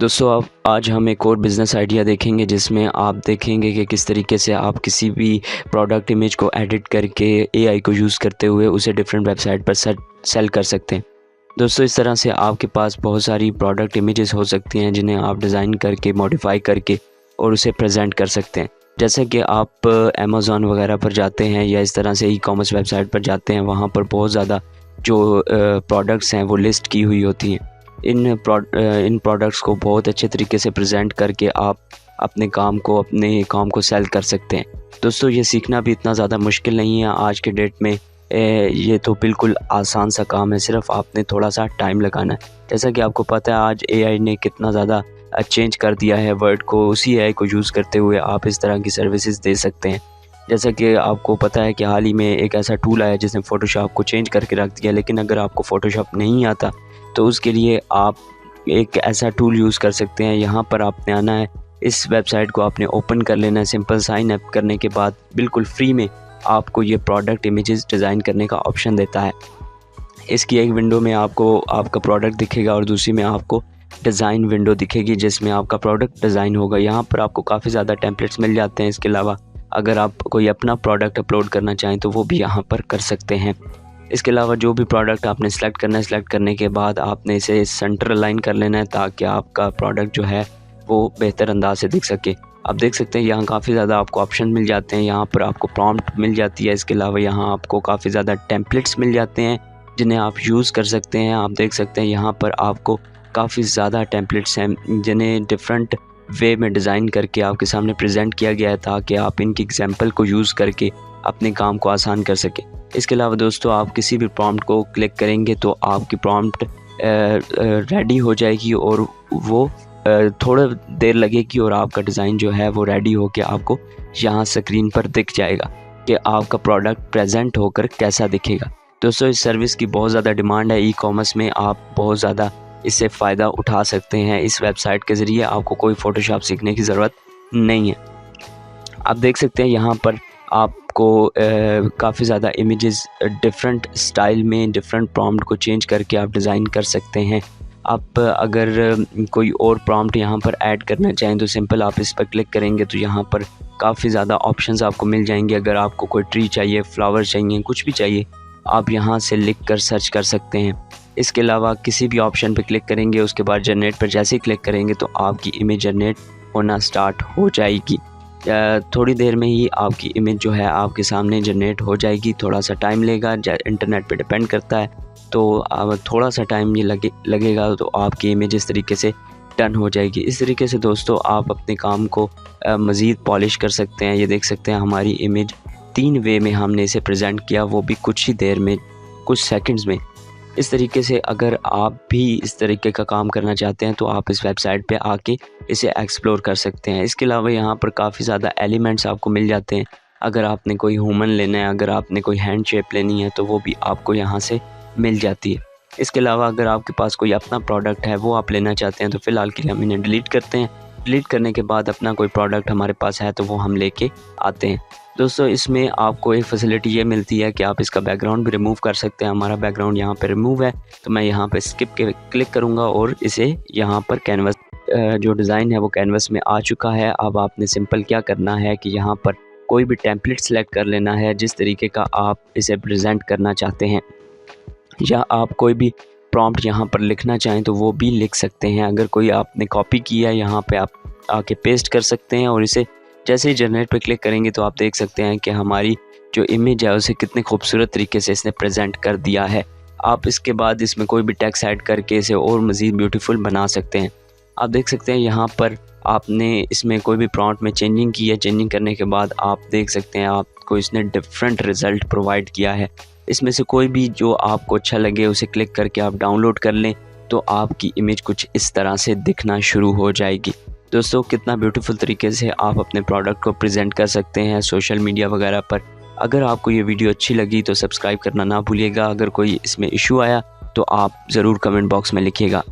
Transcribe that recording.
दोस्तों अब आज हम एक और बिज़नेस आइडिया देखेंगे जिसमें आप देखेंगे कि किस तरीके से आप किसी भी प्रोडक्ट इमेज को एडिट करके एआई को यूज़ करते हुए उसे डिफरेंट वेबसाइट पर सेल कर सकते हैं। दोस्तों इस तरह से आपके पास बहुत सारी प्रोडक्ट इमेजेस हो सकती हैं जिन्हें आप डिज़ाइन करके मॉडिफाई करके और उसे प्रेजेंट कर सकते हैं। जैसे कि आप अमेज़ॉन वगैरह पर जाते हैं या इस तरह से ई कॉमर्स वेबसाइट पर जाते हैं, वहाँ पर बहुत ज़्यादा जो प्रोडक्ट्स हैं वो लिस्ट की हुई होती हैं। इन प्रोडक्ट्स को बहुत अच्छे तरीके से प्रेजेंट करके आप अपने काम को सेल कर सकते हैं। दोस्तों ये सीखना भी इतना ज़्यादा मुश्किल नहीं है आज के डेट में। ये तो बिल्कुल आसान सा काम है, सिर्फ आपने थोड़ा सा टाइम लगाना है। जैसा कि आपको पता है आज एआई ने कितना ज़्यादा चेंज कर दिया है वर्ड को। उसी एआई को यूज़ करते हुए आप इस तरह की सर्विसेज दे सकते हैं। जैसा कि आपको पता है कि हाल ही में एक ऐसा टूल आया जिसने फ़ोटोशॉप को चेंज करके रख दिया, लेकिन अगर आपको फ़ोटोशॉप नहीं आता तो उसके लिए आप एक ऐसा टूल यूज़ कर सकते हैं। यहाँ पर आपने आना है, इस वेबसाइट को आपने ओपन कर लेना है। सिंपल साइन अप करने के बाद बिल्कुल फ्री में आपको ये प्रोडक्ट इमेजेस डिज़ाइन करने का ऑप्शन देता है। इसकी एक विंडो में आपको आपका प्रोडक्ट दिखेगा और दूसरी में आपको डिज़ाइन विंडो दिखेगी जिसमें आपका प्रोडक्ट डिज़ाइन होगा। यहाँ पर आपको काफ़ी ज़्यादा टेम्पलेट्स मिल जाते हैं। इसके अलावा अगर आप कोई अपना प्रोडक्ट अपलोड करना चाहें तो वो भी यहाँ पर कर सकते हैं। इसके अलावा जो भी प्रोडक्ट आपने सेलेक्ट करना है, सेलेक्ट करने के बाद आपने इसे सेंटर अलाइन कर लेना है ताकि आपका प्रोडक्ट जो है वो बेहतर अंदाज से दिख सके। आप देख सकते हैं यहाँ काफ़ी ज़्यादा आपको ऑप्शन मिल जाते हैं। यहाँ पर आपको प्रॉम्प्ट मिल जाती है। इसके अलावा यहाँ आपको काफ़ी ज़्यादा टेम्पलेट्स मिल जाते हैं जिन्हें आप यूज़ कर सकते हैं। आप देख सकते हैं यहाँ पर आपको काफ़ी ज़्यादा टेम्पलेट्स हैं जिन्हें डिफरेंट वे में डिज़ाइन करके आपके सामने प्रेजेंट किया गया है ताकि आप इनकी एग्जाम्पल को यूज़ करके अपने काम को आसान कर सकें। इसके अलावा दोस्तों आप किसी भी प्रॉम्प्ट को क्लिक करेंगे तो आपकी प्रॉम्प्ट रेडी हो जाएगी और वो थोड़ा देर लगेगी और आपका डिज़ाइन जो है वो रेडी होकर आपको यहाँ स्क्रीन पर दिख जाएगा कि आपका प्रोडक्ट प्रेजेंट होकर कैसा दिखेगा। दोस्तों इस सर्विस की बहुत ज़्यादा डिमांड है। ई कॉमर्स में आप बहुत ज़्यादा इससे फ़ायदा उठा सकते हैं। इस वेबसाइट के ज़रिए आपको कोई फ़ोटोशॉप सीखने की ज़रूरत नहीं है। आप देख सकते हैं यहाँ पर आपको काफ़ी ज़्यादा इमेजेस डिफरेंट स्टाइल में डिफरेंट प्रॉम्प्ट को चेंज करके आप डिज़ाइन कर सकते हैं। आप अगर कोई और प्रॉम्प्ट यहाँ पर ऐड करना चाहें तो सिंपल आप इस पर क्लिक करेंगे तो यहाँ पर काफ़ी ज़्यादा ऑप्शंस आपको मिल जाएंगे। अगर आपको कोई ट्री चाहिए, फ्लावर चाहिए, कुछ भी चाहिए, आप यहाँ से लिख कर सर्च कर सकते हैं। इसके अलावा किसी भी ऑप्शन पर क्लिक करेंगे, उसके बाद जनरेट पर जैसे ही क्लिक करेंगे तो आपकी इमेज जनरेट होना स्टार्ट हो जाएगी। थोड़ी देर में ही आपकी इमेज जो है आपके सामने जनरेट हो जाएगी। थोड़ा सा टाइम लेगा, इंटरनेट पे डिपेंड करता है, तो थोड़ा सा टाइम ये लगेगा तो आपकी इमेज इस तरीके से डन हो जाएगी। इस तरीके से दोस्तों आप अपने काम को मज़ीद पॉलिश कर सकते हैं। ये देख सकते हैं हमारी इमेज 3 वे में हमने इसे प्रेजेंट किया, वो भी कुछ ही देर में, कुछ सेकंड्स में। इस तरीके से अगर आप भी इस तरीके का काम करना चाहते हैं तो आप इस वेबसाइट पे आके इसे एक्सप्लोर कर सकते हैं। इसके अलावा यहाँ पर काफ़ी ज़्यादा एलिमेंट्स आपको मिल जाते हैं। अगर आपने कोई ह्यूमन लेना है, अगर आपने कोई हैंड शेप लेनी है तो वो भी आपको यहाँ से मिल जाती है। इसके अलावा अगर आपके पास कोई अपना प्रोडक्ट है वो आप लेना चाहते हैं तो फ़िलहाल के लिए हम इन्हें डिलीट करते हैं। डिलीट करने के बाद अपना कोई प्रोडक्ट हमारे पास है तो वो हम लेके आते हैं। दोस्तों इसमें आपको एक फैसिलिटी ये मिलती है कि आप इसका बैकग्राउंड भी रिमूव कर सकते हैं। हमारा बैकग्राउंड यहाँ पे रिमूव है तो मैं यहाँ पे स्किप के क्लिक करूँगा और इसे यहाँ पर कैनवस जो डिज़ाइन है वो कैनवस में आ चुका है। अब आपने सिंपल क्या करना है कि यहाँ पर कोई भी टेम्पलेट सेलेक्ट कर लेना है जिस तरीके का आप इसे प्रेजेंट करना चाहते हैं, या आप कोई भी प्रॉम्प्ट यहाँ पर लिखना चाहें तो वो भी लिख सकते हैं। अगर कोई आपने कॉपी किया है यहाँ पे आप आके पेस्ट कर सकते हैं और इसे जैसे ही जनरेट पे क्लिक करेंगे तो आप देख सकते हैं कि हमारी जो इमेज है उसे कितने खूबसूरत तरीके से इसने प्रेजेंट कर दिया है। आप इसके बाद इसमें कोई भी टेक्स्ट ऐड करके इसे और मज़ीद ब्यूटीफुल बना सकते हैं। आप देख सकते हैं यहाँ पर आपने इसमें कोई भी प्रॉम्प्ट में चेंजिंग की है। चेंजिंग करने के बाद आप देख सकते हैं आपको इसने डिफरेंट रिज़ल्ट प्रोवाइड किया है। इसमें से कोई भी जो आपको अच्छा लगे उसे क्लिक करके आप डाउनलोड कर लें तो आपकी इमेज कुछ इस तरह से दिखना शुरू हो जाएगी। दोस्तों कितना ब्यूटीफुल तरीके से आप अपने प्रोडक्ट को प्रेजेंट कर सकते हैं सोशल मीडिया वगैरह पर। अगर आपको ये वीडियो अच्छी लगी तो सब्सक्राइब करना ना भूलिएगा। अगर कोई इसमें इशू आया तो आप ज़रूर कमेंट बॉक्स में लिखिएगा।